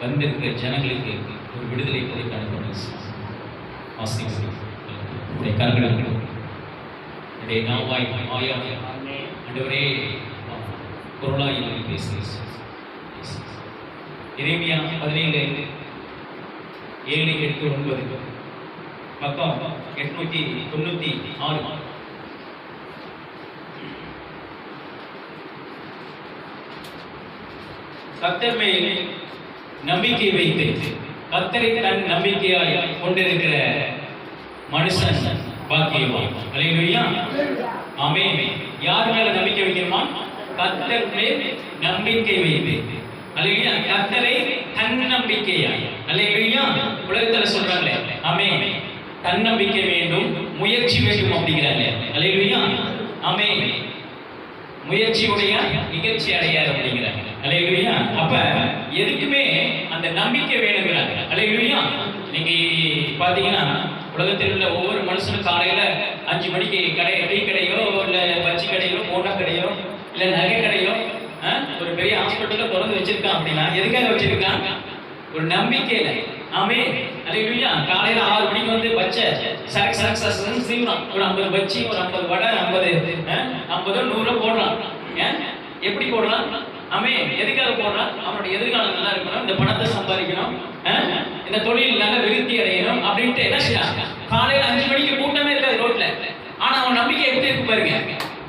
வந்திருக்கிற ஜனங்களுக்கு ஒரு விடுதலை கிடைக்கான ஆசிரியர் கரங்கள் இதை நாவாய் ஆயாவை ஆண்டவரே பொருளாயில் பேசுகிறேன். எரேமியா 17 7 8 9 பக்கம் 896. கர்த்தர் மேல் நம்பிக்கை வைத்து கர்த்தரை தன் நம்பிக்கையாய் கொண்டிருக்கிற மனுஷன் பாக்கியவான். அல்லேலூயா, ஆமென். யார் மேல நம்பிக்கை வைக்கணுமா? கர்த்தர் மேல் நம்பிக்கை வைத்து. அல்லேலூயா, கர்த்தரை தன் நம்பிக்கையாய். அல்லேலூயா, உலகத்துல சொல்றாங்களே, ஆமென், தன்னம்பிக்கை வேண்டும், முயற்சி வேண்டும் அப்படிங்கிறாங்க. அல்லேலூயா, ஆமென். முயற்சியுடைய நிகழ்ச்சி அடையார் அப்படிங்கிறாங்க. அல்லேலூயா, அப்ப எதுக்குமே அந்த நம்பிக்கை வேணுங்கிறாங்க. அல்லேலூயா, நீங்க பாத்தீங்கன்னா உலகத்தில் உள்ள ஒவ்வொரு மனுஷனும் காலையில 5 மணிக்கு டீ கடையோ இல்ல பஜ்ஜி கடையோ போண்டா கடையோ இல்ல நகை கடையோ ஒரு பெரிய ஹாஸ்பிட்டல்ல திறந்து வச்சிருக்கான் அப்படின்னா எதுக்காக வச்சிருக்கான்? ஒரு நம்பிக்கையில. ஆமென். அல்லேலூயா, காலையில 6 மணிக்கு வந்து பச்சை சரக்கு சீவனம் ஒரு 50 பஜ்ஜி ஒரு 50 வடை 50 100 போடுறான். எப்படி போடுறான்? ஆமென். எதுக்காக போடுறான்? அவனுடைய எதிர்காலம் நல்லா இருக்கணும், இந்த பணத்தை சம்பாதிக்கணும், இந்த தொழில் நல்ல விருத்தி அடையணும் அப்படின்ட்டு என்ன செய்யறான்? காலையில 5 மணிக்கு கூட்டமே இருக்காது ரோட்ல. ஆனா அவன் நம்பிக்கை எப்படி இருக்கு பாருங்க.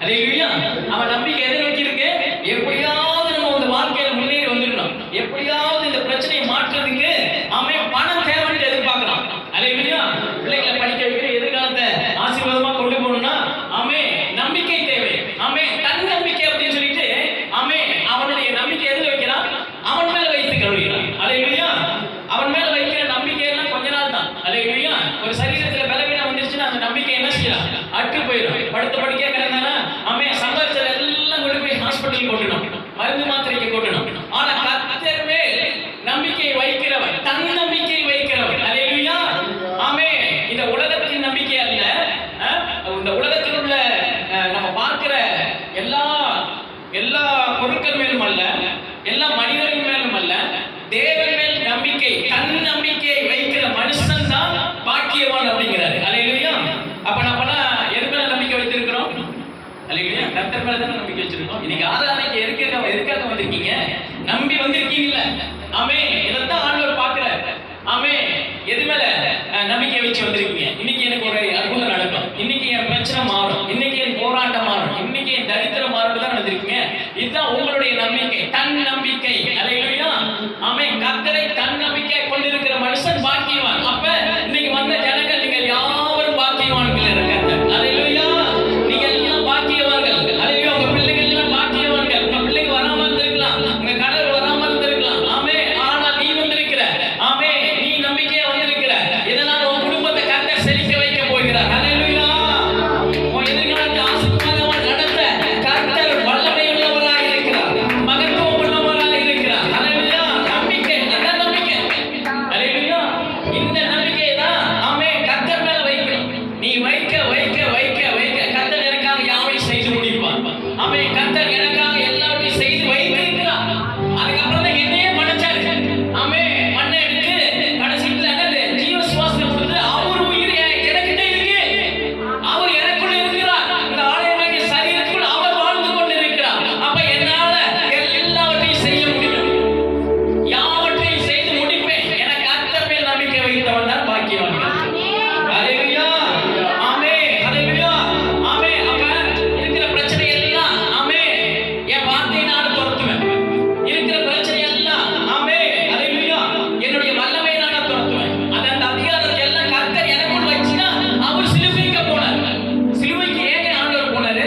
அல்லேலூயா, அவன் நம்பிக்கை எதை நோக்கி இருக்கு? எப்படியாவது நம்ம இந்த வாழ்க்கையில முன்னேறி வந்துடணும், எப்படியாவது இந்த பிரச்சனையை மாற்றுறதுக்கு அவன் பணம் தேவைன்னு எதிர்பார்க்கிறான். அல்லேலூயா, பிள்ளைகளை படிக்க வைக்கிற எதிர்காலத்தை ஆசீர்வாதமா கொண்டு போகணும்னா அவன் நம்பிக்கை தேவை. அவன் தன் நம்பிக்கை அப்படின்னு சொல்லிட்டு அவன் அவனுடைய நம்பிக்கை எதில் வைக்கிறான்? அவன் மேல வைத்து கழுவுகிறான். அல்லேலூயா, அவன் மேல வைக்கிற நம்பிக்கை எல்லாம் கொஞ்ச நாள் தான். அல்லேலூயா, ஒரு சரீரத்துல பலவீனம் வந்துருச்சுன்னா அந்த நம்பிக்கை என்ன செய்யலாம்? அற்று போயிடும். படுத்த படுக்கையா கிடந்தானா அவன் சம்பாதிச்சது எல்லாம் கொண்டு போய் ஹாஸ்பிட்டல் கொட்டணும், மருந்து மாத்திரைக்கு கொட்டணும். ஆனா கர்த்தர் மேல் நம்பிக்கை வைக்கிறவன், தன் நம்பிக்கை வைக்கிறவன். அல்லேலூயா, ஆமென். இந்த உலகத்தின் நம்பிக்கை அல்ல, இந்த உலகத்தில் உள்ள நம்ம பார்க்கிற எல்லா பொருட்கள் மேலும் அல்ல, எல்லா மனிதர்கள் மேலும் அல்ல, தேவன் மேல் நம்பிக்கை, தன் நம்பிக்கையை வைக்கிற மனுஷன் தான் பாக்கியவான் அப்படிங்கிறாரு. அல்லேலூயா, அப்ப நம்மலாம் எது மேல நம்பிக்கை வைத்திருக்கிறோம்? அல்லேலூயா, கர்த்தர் மேல தான் நம்பிக்கை வச்சிருக்கோம். இன்னைக்கு ஆராதனைக்கு எதுக்காக வந்திருக்கீங்க? நம்பி வந்திருக்கீங்கல்ல? ஆமென். இதைத்தான் ஆண்டவர் பார்க்கிறார். ஆமென். எது மேல நம்பிக்கை வச்சு வந்திருக்கீங்க? இன்னைக்கு எனக்கு ஒரு அற்புதம் நடக்கும், இன்னைக்கு என் பிரச்சனை மாறும், இன்னைக்கு என் போராட்டம் மாறும், இன்னைக்கு என் தரித்திரம் மாறும் தான் வந்திருக்கீங்க. இதுதான் உங்களுடைய நம்பிக்கை, தன் நம்பிக்கை. அல்லேலூயா, ஆமென். கர்த்தரை தன் நம்பிக்கை கொண்டிருக்கிற மனுஷன் பாக்கியவான். அப்ப இன்னைக்கு வந்த ஜனங்கள் நீங்கள் யாவரும் பாக்கியவான்கள் இருக்காங்க. அல்லேலூயா, நீங்க எல்லாம் பாக்கியவான்கள். அல்லேலூயா, உங்க பிள்ளைகள் எல்லாம் பாக்கியவான்கள். உங்க பிள்ளைங்க வராம இருந்திருக்கலாம், உங்க கணவர் வராம இருந்திருக்கலாம். ஆமென். ஆனால் நீ வந்திருக்கிற, ஆமென், நீ நம்பிக்கையா வந்திருக்கிற. இதனால் உன் குடும்பத்தை கர்த்தர் செழிக்க வைக்க போகிறார். அல்லேலூயா, உன் எதிர்காலத்தை ஆசீர்வாதமாக நடத்த கர்த்தர் வல்லமை உள்ளவராக இருக்கிறார், மகத்துவம் உள்ளவராக இருக்கிறார். அல்லேலூயா, நம்பிக்கை, அதான் நம்பிக்கை. அல்லேலூயா, இந்த நம்பிக்கையை தான் ஆமென் கர்த்தர் மேல வைக்கணும். நீ வைக்க வைக்க வைக்க வைக்க கர்த்தர் எனக்காக யாவையும் செய்து முடிப்பார். ஆமென். கர்த்தர் எனக்காக எல்லாவற்றையும் செய்து வைத்திருக்கிறார். அதுக்கப்புறம் தான் என்னையே படைச்சாரு. ஆமென். மண்ணை எடுத்து கடைசியில் என்னது? ஜீவ சுவாசத்தை கொடுத்து அவர் உயிர் எனக்கிட்ட இருக்கு, அவர் எனக்குள்ள இருக்கிறார். இந்த ஆலயமாகிய சரீரத்துக்குள் அவர் வாழ்ந்து கொண்டிருக்கிறார். அப்ப என்னால எல்லாவற்றையும் செய்ய முடியும், யாவற்றையும் செய்து முடிப்பேன். எனக்கு கர்த்தர் மேல் நம்பிக்கை வைத்தவன் தான் பாக்கியவான். அல்லேலூயா, ஆமென். அல்லேலூயா, ஆமென். அப்ப இருக்கிற பிரச்சனை எல்லாம் ஆமென் என் வார்த்தையினால துரத்துவேன். இருக்கிற பிரச்சனை எல்லாம் ஆமென் அல்லேலூயா என்னுடைய வல்லமையினால துரத்துவேன். அந்த அதிகாரத்தை எல்லாம் கர்த்தர் எனக்குள் வச்சுனா அவர் சிலுவைக்கு போனார். சிலுவைக்கு ஏன் ஆண்டவர் போனாரு?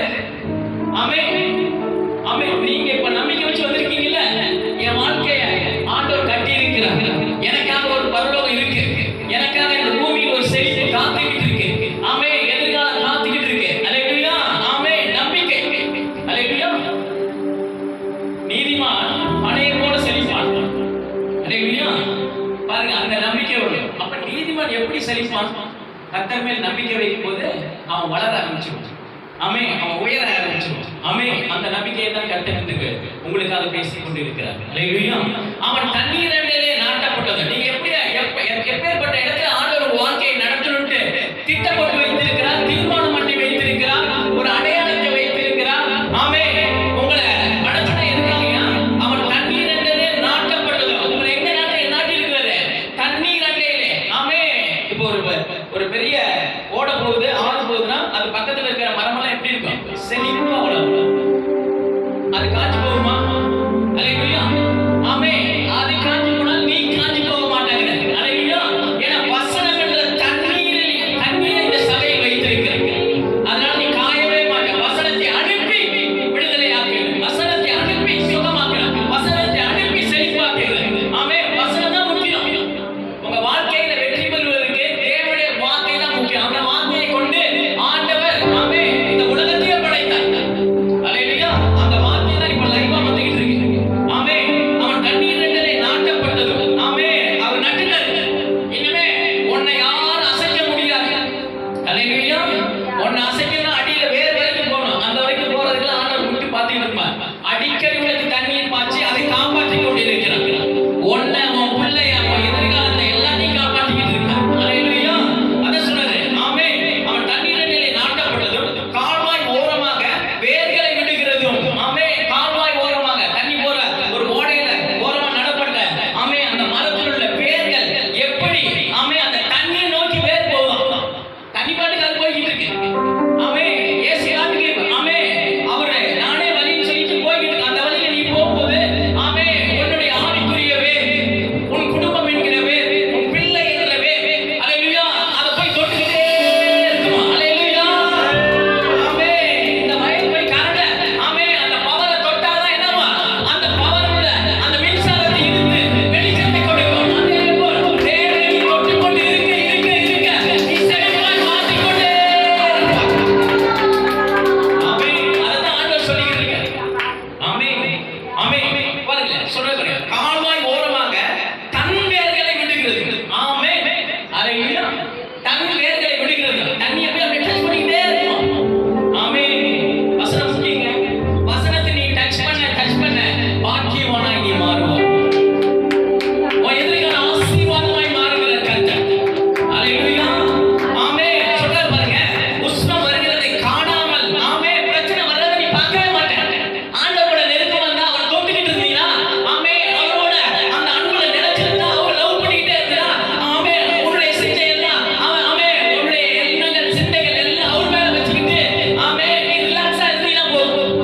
ஆமென், ஆமென். நீங்க இப்ப நம்பிக்கை வச்சு வந்திருக்கீங்கல்ல, என் வாழ்க்கையை ஆண்டவர் கட்டி இருக்கிறார். எனக்காக ஒரு பரலோகம் இருக்கு, எனக்காக இந்த பூமியில் ஒரு செழிப்பு காத்துக்கிட்டு இருக்கு. ஆமென். எதிர்காலம் காத்துக்கிட்டு இருக்கு. அல்லேலூயா, ஆமென். நம்பிக்கை. அல்லேலூயா, நீதிமான் பனையை போல செழிப்பான். அல்லேலூயா, பாருங்க, அந்த நம்பிக்கை வரும். அப்ப நீதிமான் எப்படி செழிப்பான்? கர்த்தர் மேல் நம்பிக்கை வைக்கும் போது அவன் வளர ஆரம்பிச்சுவான். ஆமே அவன் உயர ஆரம்பிச்சிருவான். ஆமே அந்த நம்பிக்கையை தான் கற்றுக்கிட்டு உங்களுக்காக பேசிக் கொண்டிருக்கிறார். அல்லேலூயா. அவன் தண்ணீர் அண்டையிலே நாட்டப்பட்டது. நீங்க எப்பேற்பட்ட இடத்துல ஆண்டவர் வாழ்க்கையை நடத்தணும்னு திட்டம் போட்டு வைத்திருக்கிறார், தீர்மானம் பண்ணி வைத்திருக்கிறார், ஒரு அடையாளத்தை வைத்திருக்கிறார். ஆமே உங்களை படைச்சதை எதுக்காகயா? அவன் தண்ணீர் அண்டையிலே நாட்டப்பட்டது. உங்களை எங்க நாட்டி இருக்கிறாரு? தண்ணீர் அண்டையிலே. ஆமே இப்போ ஒரு பெரிய ஓட போகுது, ஆறு போகுதுன்னா அது பக்கத்துல இருக்கிற மரமெல்லாம் எப்படி இருக்கும்? செழிப்பா வளரும். அது காஞ்சி போகுமா? அல்லேலூயா. ஆமே அது காஞ்சி போனால் நீ காஞ்சி போக மாட்டாங்க. அல்லேலூயா. ஏன்னா வசனம் என்ற தண்ணீரை இந்த சபையை வைத்திருக்கிறார். அதனால நீ காயவே மாட்ட. வசனத்தை அனுப்பி விடுதலை ஆக்குகிறது, வசனத்தை அனுப்பி சுகமாக்குகிறது, வசனத்தை அனுப்பி செழிப்பாக்குகிறது. ஆமே வசனம் தான் முக்கியம். உங்க வாழ்க்கையில வெற்றி பெறுவதற்கு தேவனுடைய வார்த்தை தான் முக்கியம். அந்த வார்த்தையை கொண்டு ஆண்டவர் ஆமே இந்த உலகத்தையே படைத்தார். அல்லேலூயா. அந்த வார்த்தை தான் இப்ப லைவா வந்துகிட்டு இருக்கு. ஆமே அவன் தண்ணீர் அண்டையிலே நாட்டப்பட்டது. ஆமே அவர் நட்டுட்டார். இனிமே உன்னை யாரும் அசைக்க முடியாது. அல்லேலூயா. உன்னை அசைக்கணும் அடியில வேறு வரைக்கும் போகணும். அந்த வரைக்கும் போறதுக்கு ஆண்டவர் முட்டி பார்த்துக்கிட்டு இருப்பார். அடிக்கடி உனக்கு தண்ணீர் பாய்ச்சி அதை காப்பாற்றிக் கொண்டிருக்கிறார். உன்னை உன் பிள்ளைய உன் எதிர்காலத்தை எல்லாத்தையும் காப்பாற்றிக்கிட்டு இருக்கார். அல்லேலூயா. அதை சொன்னது. ஆமே அவன் தண்ணீர் அண்டையிலே நாட்டப்பட்டதும் கால்வாய் ஓரமாக வேர்களை விடுகிறதும். ஆமே கால்வாய் ஓரமாக தண்ணி போற ஒரு ஓடையில ஓரமா நடப்பட்ட ஆமே அந்த மரத்தில் உள்ள வேர்கள் எப்படி ஆமே அந்த தண்ணீரை நோக்கி வேர் போகும். தண்ணி பாட்டுக்கு அது போய்கிட்டு இருக்கு. ஆமே இயேசு யாருக்கு ஆமே அவரு நானே வழின்னு சொல்லிட்டு போய்கிட்டு இருக்கு. அந்த வழியில நீ போகும்போது ஆமே உன்னுடைய ஆவிக்குரிய வேர், உன் குடும்பம் என்கிற வேர், உன் பிள்ளை என்கிற வேர், அல்லேலூயா, அதை போய் தொட்டுக்கிட்டே இருக்குமா? அல்லேலூயா. ஆமே இந்த வயல் போய் கரண்ட ஆமே அந்த பவரை தொட்டாதான் என்னவா? அந்த பவர் உள்ள அந்த மின்சாரத்தை இருந்து வெளிச்சத்தை கொடுக்கும். அதே போல் தேவனை நீ தொட்டுக்கொண்டு இருக்க நீ செழிப்பாய் மாற்றிக்கொண்டே இருப்பாய். ஆமே அதான் ஆண்டவர் சொல்லிக்கிட்டு இருக்காரு. ஆமே ஆமே பாருங்க சொல்றது பாருங்க. கால்வாய் ஓரமாக தன் வேர்களை விடுகிறது. ஆமே அல்லேலூயா. தன் வேர்களை விடுகிறது. தண்ணியை போய் அப்படியே டச் பண்ணிக்கிட்டே இருக்கும். ஆமே வசனம் சொல்லிங்க. வசனத்தை நீ டச் பண்ண பாக்கியவானாகி மாறுவார். உன் எதிர்கால ஆசீர்வாதமாய் மாறுகிறார் கர்த்தர். அல்லேலூயா. ஆமே சொல்றாரு பாருங்க. உஷ்ணம் வருகிறதை காணாமல் ஆமே பிரச்சனை வர்றதை நீ பார்க்கவே மாட்டேன். ஆண்டவரோட நெருக்கம் வந்தா அவரை தொட்டுக்கிட்டு இருந்தீங்கன்னா ஆமே அவரோட அந்த அன்புல நிலைச்சிருந்தா அவர் லவ் பண்ணிக்கிட்டே இருந்தா ஆமே உன்னுடைய சிந்தை எல்லாம் ஆமே உன்னுடைய எண்ணங்கள் சிந்தைகள் எல்லாம் அவர் மேல வச்சுக்கிட்டு ஆமே நீ ரிலாக்ஸா இருந்தீங்கன்னா போதும்.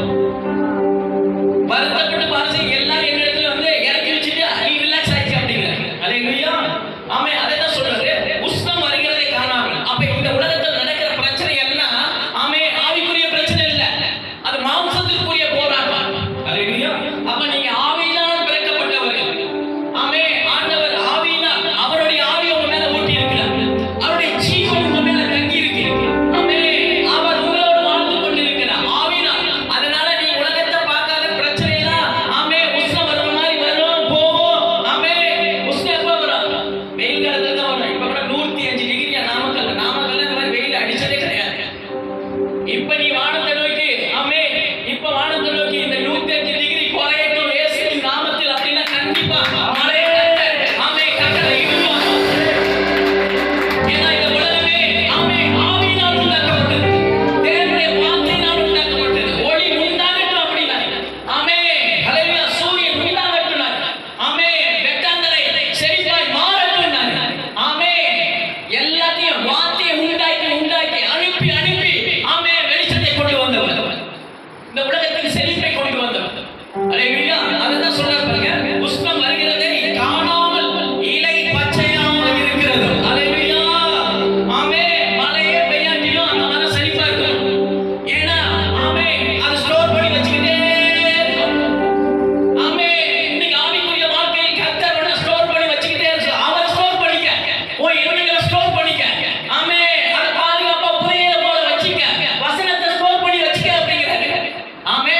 வருத்தப்பட்டு பாருங்க எல்லாரும் என்ன இடத்துல வந்து இறக்கி வச்சுட்டு நீ ரிலாக்ஸ் ஆயிடுச்சு அப்படிங்கிறாங்க. அல்லேலூயா. ஆமே அதை தான் சொல்றாரு. உஷ்ணம் வருகிறதை காணாமல். அப்ப இந்த உலகத்தில் நடக்கிற பிரச்சனை எல்லாம் ஆமே ஆவிக்குரிய பிரச்சனை இல்ல, அது மாம்சத்திற்குரிய போராட்டம். அல்லேலூயா. அப்ப நீங்க ஆவியினால் பிறக்கப்பட்டவர்கள். ஆமே ஆண்டவர் ஆவியினால் அவருடைய ஆவி உங்க மேல ஊட்டி இருக்கிறார். அவருடைய ஜீவன் உங்க மேல தங்கி இருக்கு. ஆமே அவர் உங்களோடு வாழ்ந்து கொண்டிருக்கிறார் ஆவியினால். அதனால நீ உலகத்தை பார்க்காத பிரச்சனை எல்லாம் ஆமே உஷ்ணம் வர்ற மாதிரி வரும் போகும். ஆமே உஷ்ணம் எப்ப வரும்? வெயில் காலத்துல தான் வரும். இப்ப கூட 105 டிகிரியா நாமக்கல்ல இந்த மாதிரி வெயில் அடிச்சதே கிடையாது. இப்ப நீ வானத்தை நோக்கி ஆமே இப்ப வானத்தை நோக்கி இந்த 105 டிகிரி குறையட்டும் இயேசுவின் நாமத்தில் அப்படின்னா கண்டிப்பா மழை ஆமே கட்டளை இடுவார். ஏன்னா இந்த உலகமே ஆமே ஆவியினால் உண்டாக்கப்பட்டது, தேவனுடைய வார்த்தையினால் உண்டாக்கப்பட்டது. ஒளி உண்டாகட்டும் அப்படின்னா ஆமே அல்லேலூயா. சூரியன் உண்டாகட்டும் ஆமே வெட்டாந்தரை செழிப்பாய் மாறட்டும் ஆமே எல்லாத்தையும் வார்த்தையை உண்டாக்கி அனுப்பி ஆமே வெளிச்சத்தை கொண்டு வந்தவர், இந்த உலகத்துக்கு செழிப்பை கொண்டு வந்தவர். அல்லேலூயா. அதுதான் சொல்றாரு பாருங்க. உஷ்ணம் வருகிறதை காணாமல் இலை பச்சையாக இருக்கிறது. அல்லேலூயா. ஆமே மழையே பெய்யாட்டியும் அந்த மரம் செழிப்பா இருக்கும். ஏன்னா ஆமே அது ஸ்டோர் பண்ணி வச்சுக்கிட்டே இருக்கும். ஆமே இன்னைக்கு ஆவிக்குரிய வாழ்க்கையை கர்த்தரோட ஸ்டோர் பண்ணி வச்சுக்கிட்டே இருக்கு. அவர் ஸ்டோர் பண்ணிக்க, உன் எண்ணங்களை ஸ்டோர் பண்ணிக்க. ஆமே அதை பாதுகாப்பா புதையல போல வச்சுக்க, வசனத்தை ஸ்டோர் பண்ணி வச்சுக்க அப்படிங்கிறாரு. ஆமே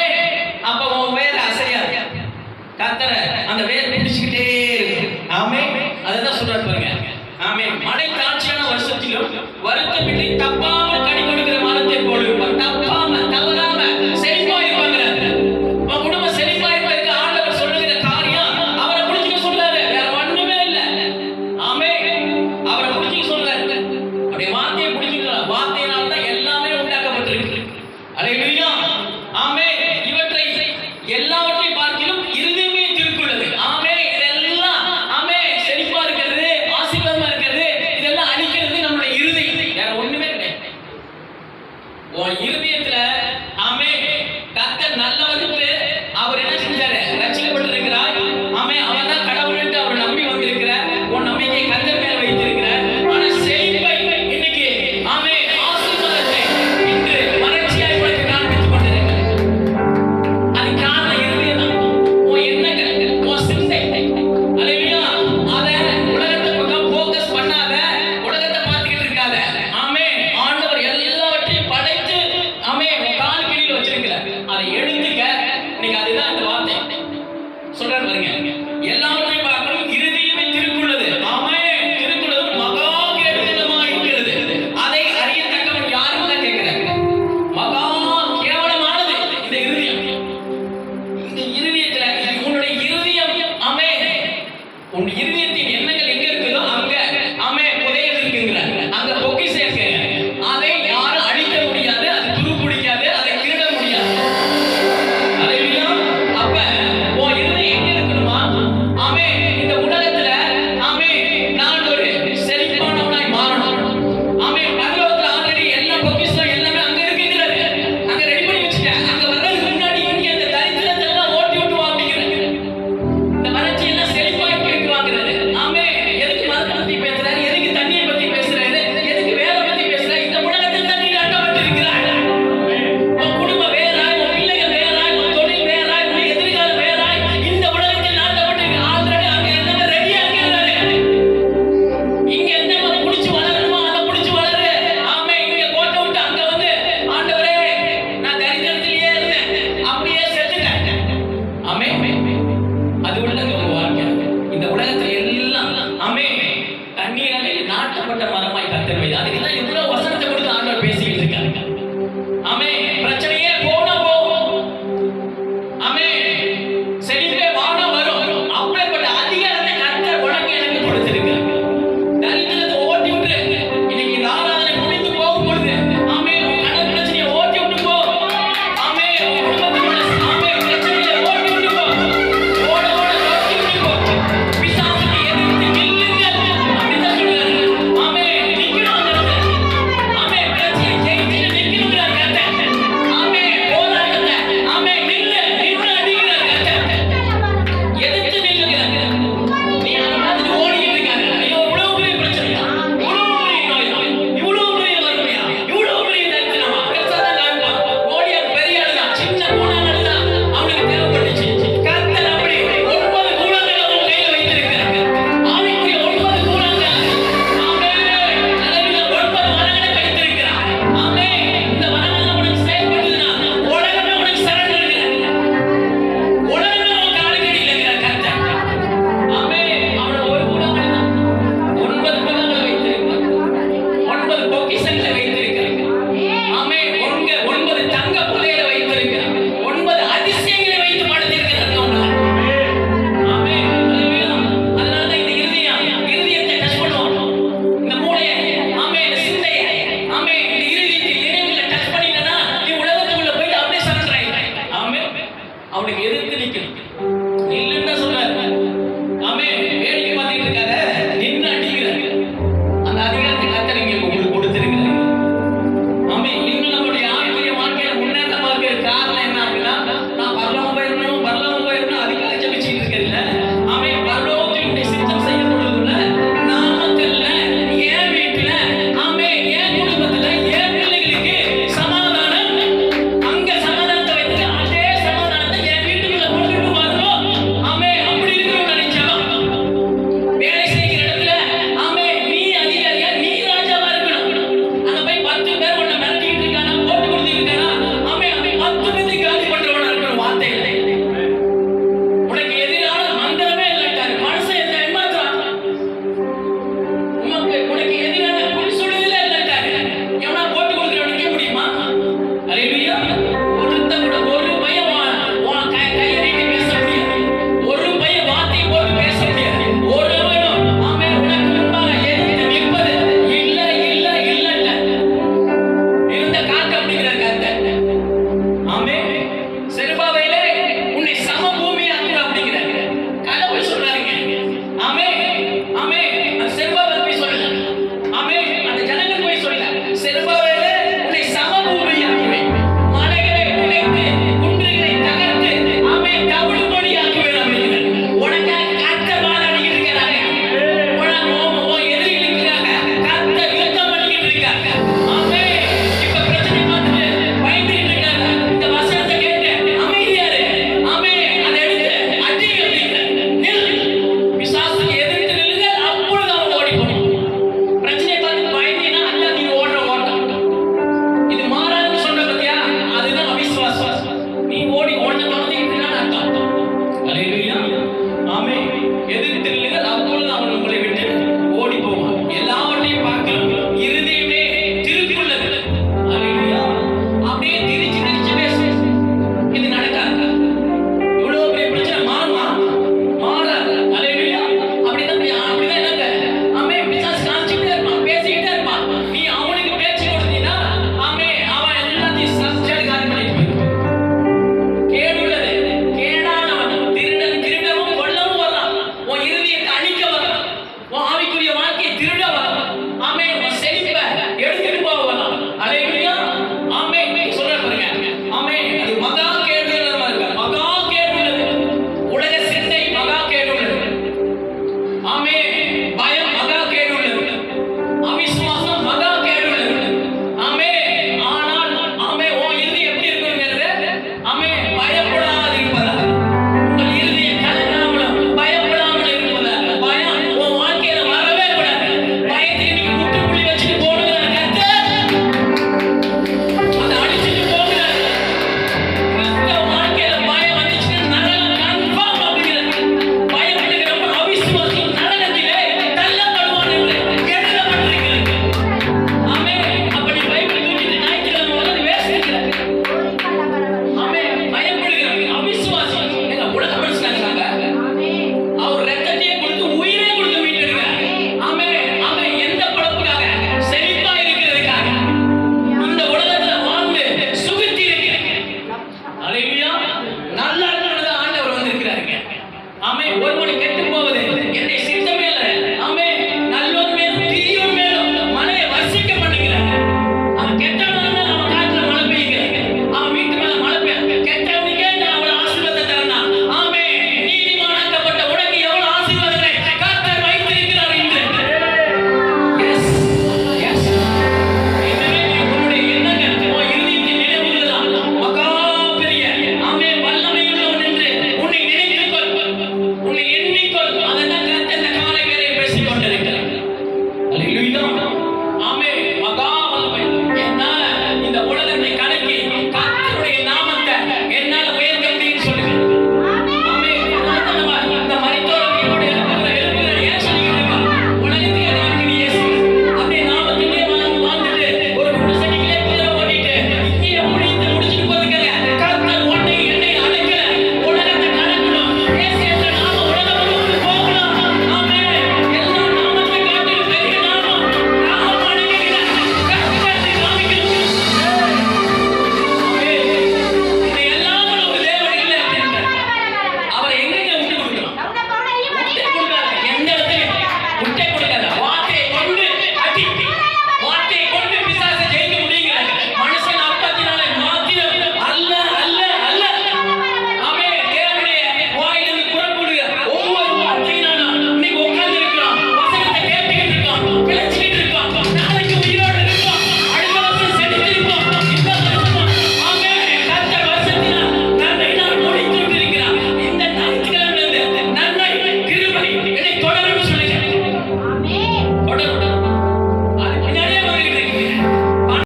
அப்ப உன் வேற அசையாது. கர்த்தரை அந்த வேர் பிடிச்சுக்கிட்டே இருக்கு. ஆமே அதுதான் சொல்றாரு பாருங்க. ஆமே மழை தாட்சியான வருஷத்திலும் வருத்தமின்றி தப்பாமல் கனி கொடுக்கிற மரத்தை போல இருப்பார். தப்பாம உன் இருதய